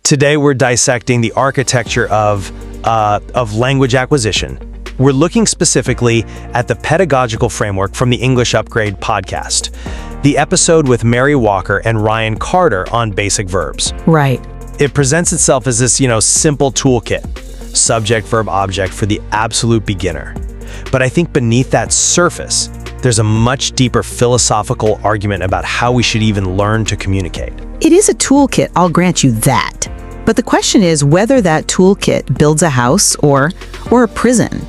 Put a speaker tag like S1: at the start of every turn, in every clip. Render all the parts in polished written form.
S1: Today we're dissecting the architecture of language acquisition. We're looking specifically at the pedagogical framework from the English Upgrade podcast, the episode with Mary Walker and Ryan Carter on basic verbs.
S2: Right.
S1: It presents itself as this, simple toolkit, subject, verb, object for the absolute beginner. But I think beneath that surface, there's a much deeper philosophical argument about how we should even learn to communicate.
S2: It is a toolkit, I'll grant you that. But the question is whether that toolkit builds a house or a prison.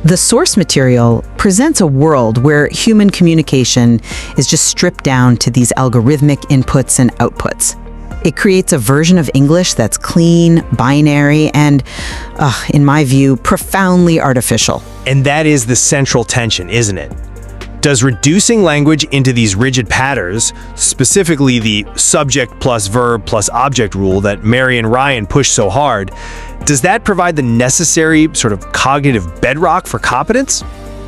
S2: The source material presents a world where human communication is just stripped down to these algorithmic inputs and outputs. It creates a version of English that's clean, binary, and, in my view, profoundly artificial.
S1: And that is the central tension, isn't it? Does reducing language into these rigid patterns, specifically the subject plus verb plus object rule that Mary and Ryan push so hard, does that provide the necessary sort of cognitive bedrock for competence?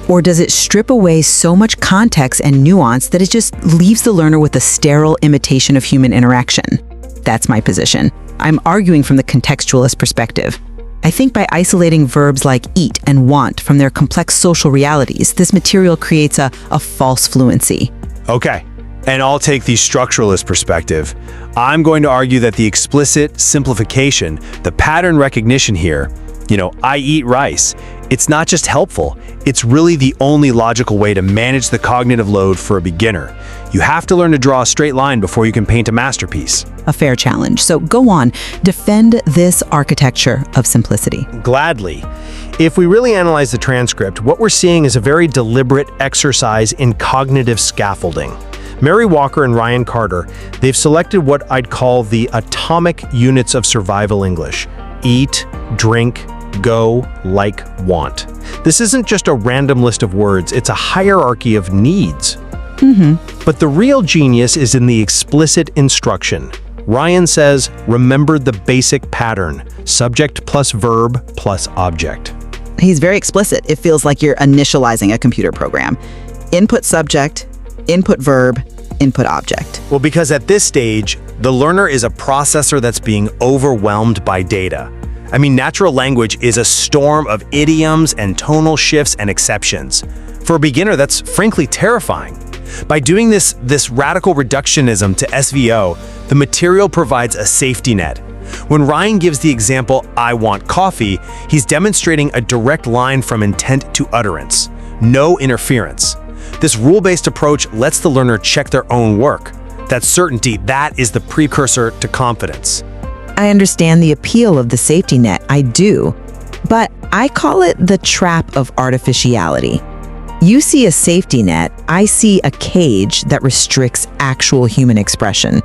S2: Or does it strip away so much context and nuance that it just leaves the learner with a sterile imitation of human interaction? That's my position. I'm arguing from the contextualist perspective. I think by isolating verbs like eat and want from their complex social realities, this material creates a false fluency.
S1: Okay, and I'll take the structuralist perspective. I'm going to argue that the explicit simplification, the pattern recognition here, I eat rice, it's not just helpful, it's really the only logical way to manage the cognitive load for a beginner. You have to learn to draw a straight line before you can paint a masterpiece.
S2: A fair challenge. So go on, defend this architecture of simplicity.
S1: Gladly. If we really analyze the transcript, what we're seeing is a very deliberate exercise in cognitive scaffolding. Mary Walker and Ryan Carter, they've selected what I'd call the atomic units of survival English: eat, drink, go, like, want. This isn't just a random list of words, it's a hierarchy of needs. But the real genius is in the explicit instruction. Ryan says, remember the basic pattern, subject plus verb plus object.
S2: He's very explicit. It feels like you're initializing a computer program. Input subject, input verb, input object.
S1: Well, because at this stage, the learner is a processor that's being overwhelmed by data. Natural language is a storm of idioms and tonal shifts and exceptions. For a beginner, that's frankly terrifying. By doing this radical reductionism to SVO, the material provides a safety net. When Ryan gives the example, I want coffee, he's demonstrating a direct line from intent to utterance. No interference. This rule-based approach lets the learner check their own work. That certainty, that is the precursor to confidence.
S2: I understand the appeal of the safety net, I do, but I call it the trap of artificiality. You see a safety net, I see a cage that restricts actual human expression.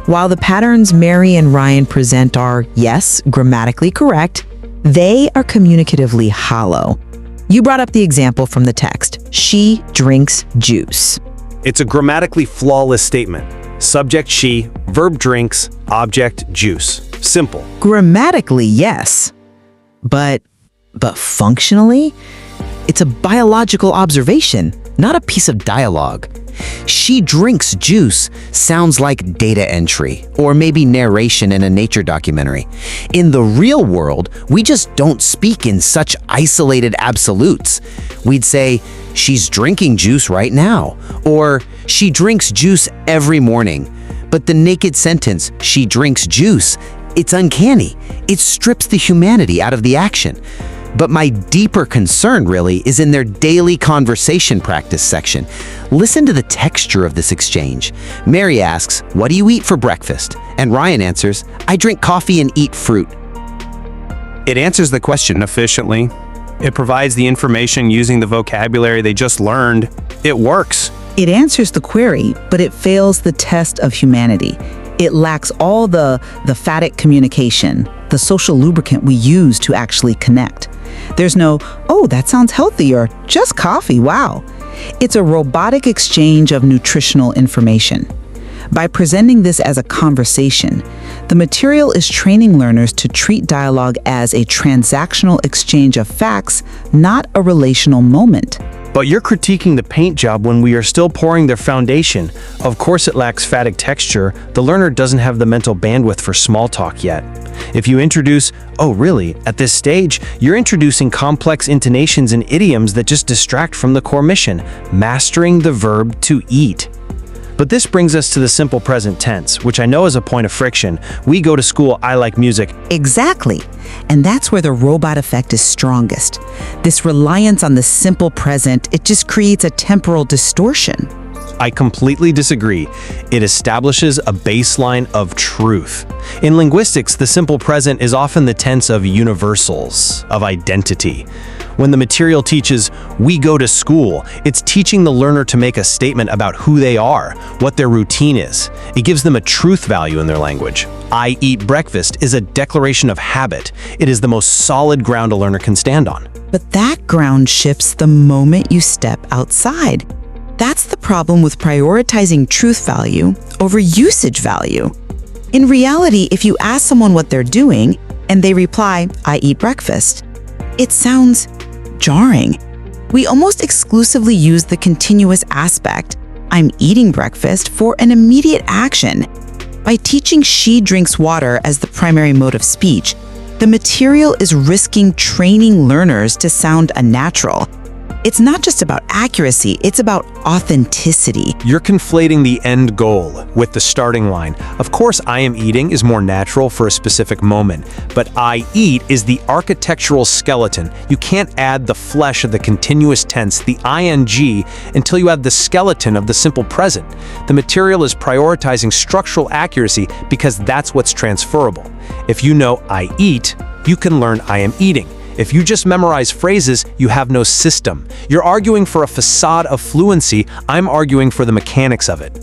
S2: While the patterns Mary and Ryan present are, yes, grammatically correct, they are communicatively hollow. You brought up the example from the text, she drinks juice.
S1: It's a grammatically flawless statement. Subject she, verb drinks, object juice. Simple.
S2: Grammatically, yes. But functionally, it's a biological observation, not a piece of dialogue. She drinks juice sounds like data entry, or maybe narration in a nature documentary. In the real world, we just don't speak in such isolated absolutes. We'd say, she's drinking juice right now, or she drinks juice every morning. But the naked sentence, she drinks juice, it's uncanny. It strips the humanity out of the action. But my deeper concern really is in their daily conversation practice section. Listen to the texture of this exchange. Mary asks, what do you eat for breakfast? And Ryan answers, I drink coffee and eat fruit.
S1: It answers the question efficiently. It provides the information using the vocabulary they just learned. It works.
S2: It answers the query, but it fails the test of humanity. It lacks all the phatic communication, the social lubricant we use to actually connect. There's no, oh, that sounds healthy, or just coffee, wow. It's a robotic exchange of nutritional information. By presenting this as a conversation, the material is training learners to treat dialogue as a transactional exchange of facts, not a relational moment.
S1: But you're critiquing the paint job when we are still pouring their foundation. Of course it lacks phatic texture. The learner doesn't have the mental bandwidth for small talk yet. If you introduce, "Oh, really?" at this stage, you're introducing complex intonations and idioms that just distract from the core mission, mastering the verb to eat. But this brings us to the simple present tense, which I know is a point of friction. We go to school, I like music.
S2: Exactly. And that's where the robot effect is strongest. This reliance on the simple present, it just creates a temporal distortion.
S1: I completely disagree. It establishes a baseline of truth. In linguistics, the simple present is often the tense of universals, of identity. When the material teaches, "we go to school," it's teaching the learner to make a statement about who they are, what their routine is. It gives them a truth value in their language. "I eat breakfast" is a declaration of habit. It is the most solid ground a learner can stand on.
S2: But that ground shifts the moment you step outside. That's the problem with prioritizing truth value over usage value. In reality, if you ask someone what they're doing and they reply, "I eat breakfast," it sounds jarring. We almost exclusively use the continuous aspect, "I'm eating breakfast," for an immediate action. By teaching "she drinks water" as the primary mode of speech, the material is risking training learners to sound unnatural. It's not just about accuracy, it's about authenticity.
S1: You're conflating the end goal with the starting line. Of course, "I am eating" is more natural for a specific moment, but "I eat" is the architectural skeleton. You can't add the flesh of the continuous tense, the ing, until you add the skeleton of the simple present. The material is prioritizing structural accuracy because that's what's transferable. If you know "I eat," you can learn "I am eating." If you just memorize phrases, you have no system. You're arguing for a facade of fluency. I'm arguing for the mechanics of it.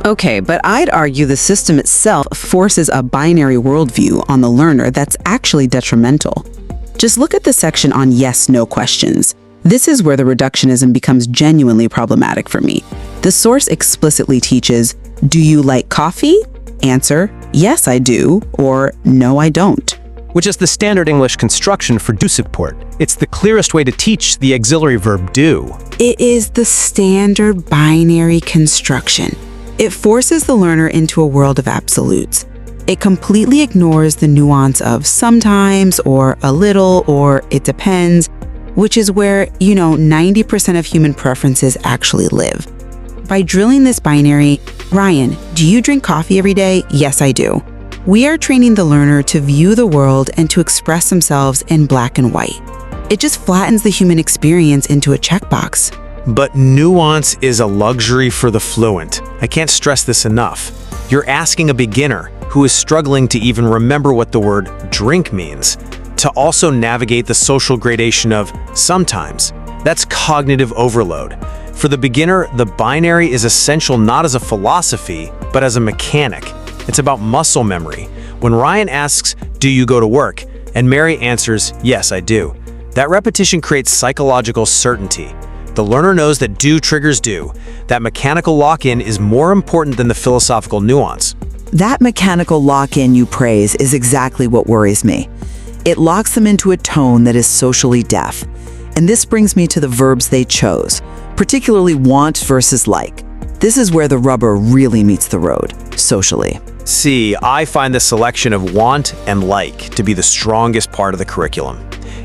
S3: Okay, but I'd argue the system itself forces a binary worldview on the learner that's actually detrimental. Just look at the section on yes/no questions. This is where the reductionism becomes genuinely problematic for me. The source explicitly teaches, "Do you like coffee?" Answer, "Yes, I do," or "No, I don't."
S1: Which is the standard English construction for do support. It's the clearest way to teach the auxiliary verb do.
S3: It is the standard binary construction. It forces the learner into a world of absolutes. It completely ignores the nuance of sometimes or a little or it depends, which is where, 90% of human preferences actually live. By drilling this binary, "Ryan, do you drink coffee every day?" "Yes, I do." We are training the learner to view the world and to express themselves in black and white. It just flattens the human experience into a checkbox.
S1: But nuance is a luxury for the fluent. I can't stress this enough. You're asking a beginner who is struggling to even remember what the word drink means to also navigate the social gradation of sometimes. That's cognitive overload. For the beginner, the binary is essential not as a philosophy, but as a mechanic. It's about muscle memory. When Ryan asks, "Do you go to work?" and Mary answers, "Yes, I do," that repetition creates psychological certainty. The learner knows that do triggers do. That mechanical lock-in is more important than the philosophical nuance.
S2: That mechanical lock-in you praise is exactly what worries me. It locks them into a tone that is socially deaf. And this brings me to the verbs they chose, particularly want versus like. This is where the rubber really meets the road, socially.
S1: See, I find the selection of want and like to be the strongest part of the curriculum.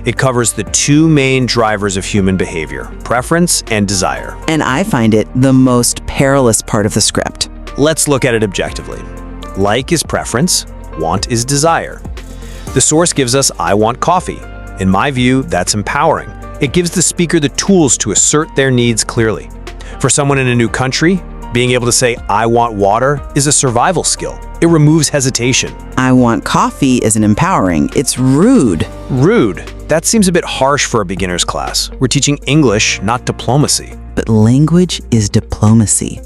S1: It covers the two main drivers of human behavior, preference and desire.
S2: And I find it the most perilous part of the script.
S1: Let's look at it objectively. Like is preference, want is desire. The source gives us "I want coffee." In my view, that's empowering. It gives the speaker the tools to assert their needs clearly. For someone in a new country, being able to say "I want water" is a survival skill. It removes hesitation.
S2: "I want coffee" isn't empowering, it's rude.
S1: Rude. That seems a bit harsh for a beginner's class. We're teaching English, not diplomacy.
S2: But language is diplomacy.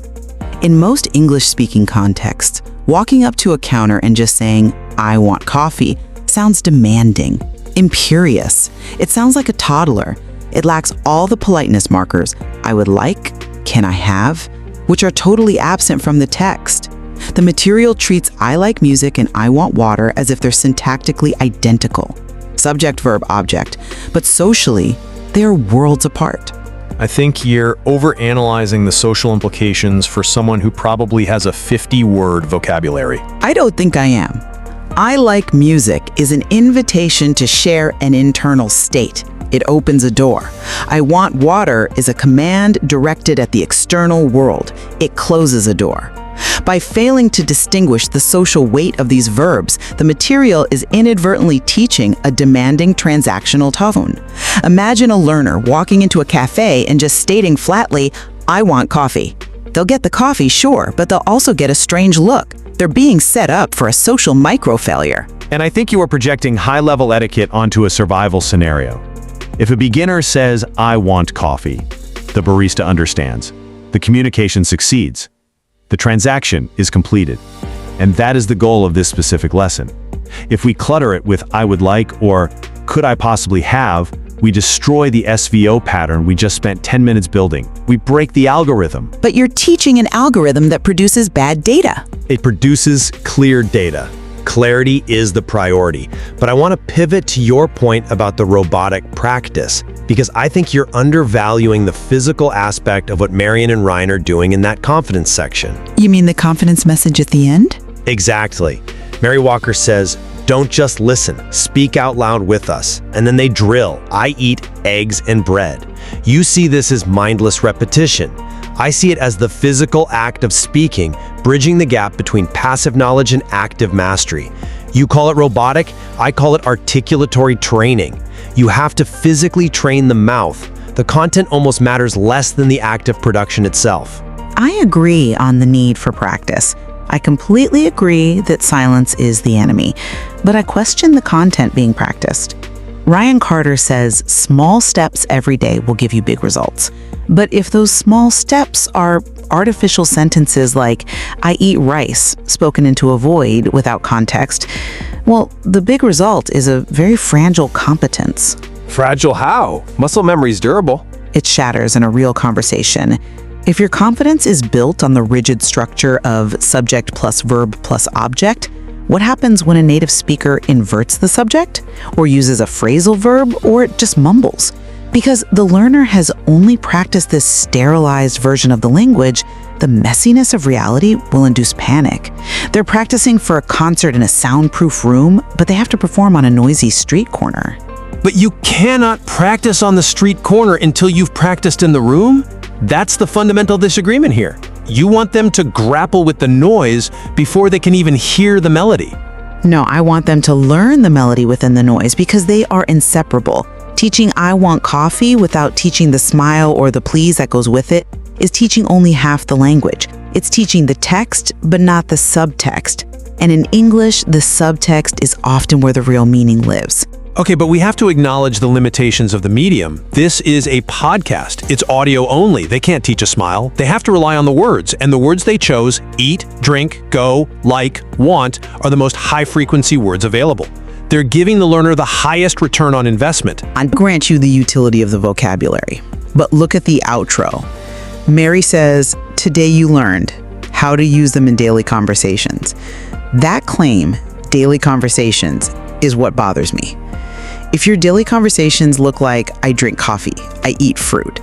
S2: In most English-speaking contexts, walking up to a counter and just saying, "I want coffee," sounds demanding, imperious. It sounds like a toddler. It lacks all the politeness markers, "I would like," "Can I have?" which are totally absent from the text. The material treats "I like music" and "I want water" as if they're syntactically identical. Subject, verb, object. But socially, they are worlds apart.
S1: I think you're overanalyzing the social implications for someone who probably has a 50-word vocabulary.
S2: I don't think I am.
S3: I like music is an invitation to share an internal state. It opens a door. I want water is a command directed at the external world. It closes a door. By failing to distinguish the social weight of these verbs, the material is inadvertently teaching a demanding transactional tone. Imagine a learner walking into a cafe and just stating flatly, "I want coffee." They'll get the coffee, sure, but they'll also get a strange look. They're being set up for a social micro-failure.
S1: And I think you are projecting high-level etiquette onto a survival scenario. If a beginner says, "I want coffee," the barista understands. The communication succeeds. The transaction is completed. And that is the goal of this specific lesson. If we clutter it with "I would like" or "could I possibly have," we destroy the SVO pattern we just spent 10 minutes building. We break the algorithm.
S3: But you're teaching an algorithm that produces bad data.
S1: It produces clear data. Clarity is the priority. But I want to pivot to your point about the robotic practice, because I think you're undervaluing the physical aspect of what Marion and Ryan are doing in that confidence section.
S3: You mean the confidence message at the end?
S1: Exactly. Mary Walker says, "Don't just listen, speak out loud with us." And then they drill, "I eat eggs and bread." You see this as mindless repetition. I see it as the physical act of speaking, bridging the gap between passive knowledge and active mastery. You call it robotic, I call it articulatory training. You have to physically train the mouth. The content almost matters less than the act of production itself.
S3: I agree on the need for practice. I completely agree that silence is the enemy, but I question the content being practiced. Ryan Carter says small steps every day will give you big results. But if those small steps are artificial sentences like, "I eat rice," spoken into a void without context, well, the big result is a very fragile competence.
S4: Fragile how? Muscle memory's durable.
S3: It shatters in a real conversation. If your confidence is built on the rigid structure of subject plus verb plus object, what happens when a native speaker inverts the subject, or uses a phrasal verb, or just mumbles? Because the learner has only practiced this sterilized version of the language, the messiness of reality will induce panic. They're practicing for a concert in a soundproof room, but they have to perform on a noisy street corner.
S4: But you cannot practice on the street corner until you've practiced in the room? That's the fundamental disagreement here. You want them to grapple with the noise before they can even hear the melody.
S3: No, I want them to learn the melody within the noise because they are inseparable. Teaching "I want coffee" without teaching the smile or the please that goes with it is teaching only half the language. It's teaching the text, but not the subtext. And in English, the subtext is often where the real meaning lives.
S4: Okay, but we have to acknowledge the limitations of the medium. This is a podcast. It's audio only. They can't teach a smile. They have to rely on the words, and the words they chose, eat, drink, go, like, want, are the most high-frequency words available. They're giving the learner the highest return on investment.
S3: I grant you the utility of the vocabulary, but look at the outro. Mary says, "Today you learned how to use them in daily conversations." That claim, daily conversations, is what bothers me. If your daily conversations look like, "I drink coffee, I eat fruit,"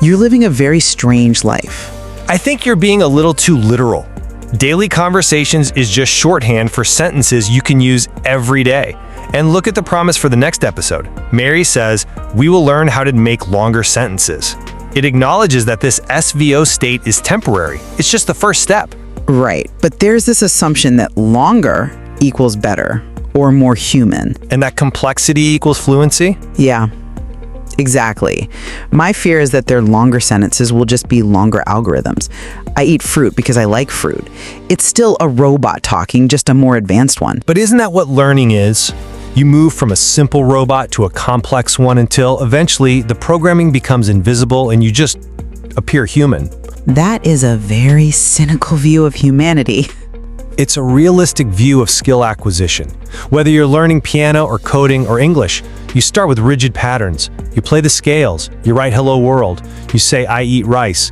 S3: you're living a very strange life.
S5: I think you're being a little too literal. Daily conversations is just shorthand for sentences you can use every day. And look at the promise for the next episode. Mary says, "We will learn how to make longer sentences." It acknowledges that this SVO state is temporary. It's just the first step.
S3: Right, but there's this assumption that longer equals better or more human.
S5: And that complexity equals fluency?
S3: Yeah, exactly. My fear is that their longer sentences will just be longer algorithms. I eat fruit because I like fruit. It's still a robot talking, just a more advanced one.
S5: But isn't that what learning is? You move from a simple robot to a complex one until eventually the programming becomes invisible and you just appear human.
S3: That is a very cynical view of humanity.
S5: It's a realistic view of skill acquisition. Whether you're learning piano or coding or English, you start with rigid patterns. You play the scales, you write "hello world," you say "I eat rice."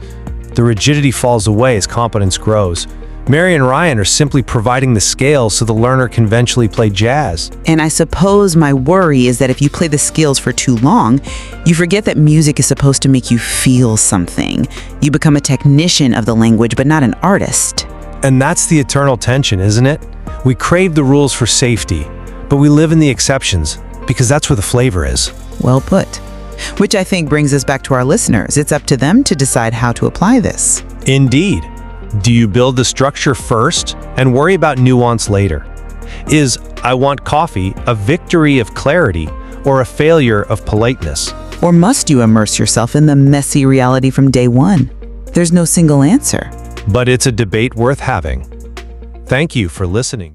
S5: The rigidity falls away as competence grows. Mary and Ryan are simply providing the scales so the learner can eventually play jazz.
S3: And I suppose my worry is that if you play the scales for too long, you forget that music is supposed to make you feel something. You become a technician of the language, but not an artist.
S5: And that's the eternal tension, isn't it? We crave the rules for safety, but we live in the exceptions because that's where the flavor is.
S3: Well put. Which I think brings us back to our listeners. It's up to them to decide how to apply this.
S5: Indeed. Do you build the structure first and worry about nuance later? Is "I want coffee" a victory of clarity or a failure of politeness?
S3: Or must you immerse yourself in the messy reality from day one? There's no single answer.
S5: But it's a debate worth having. Thank you for listening.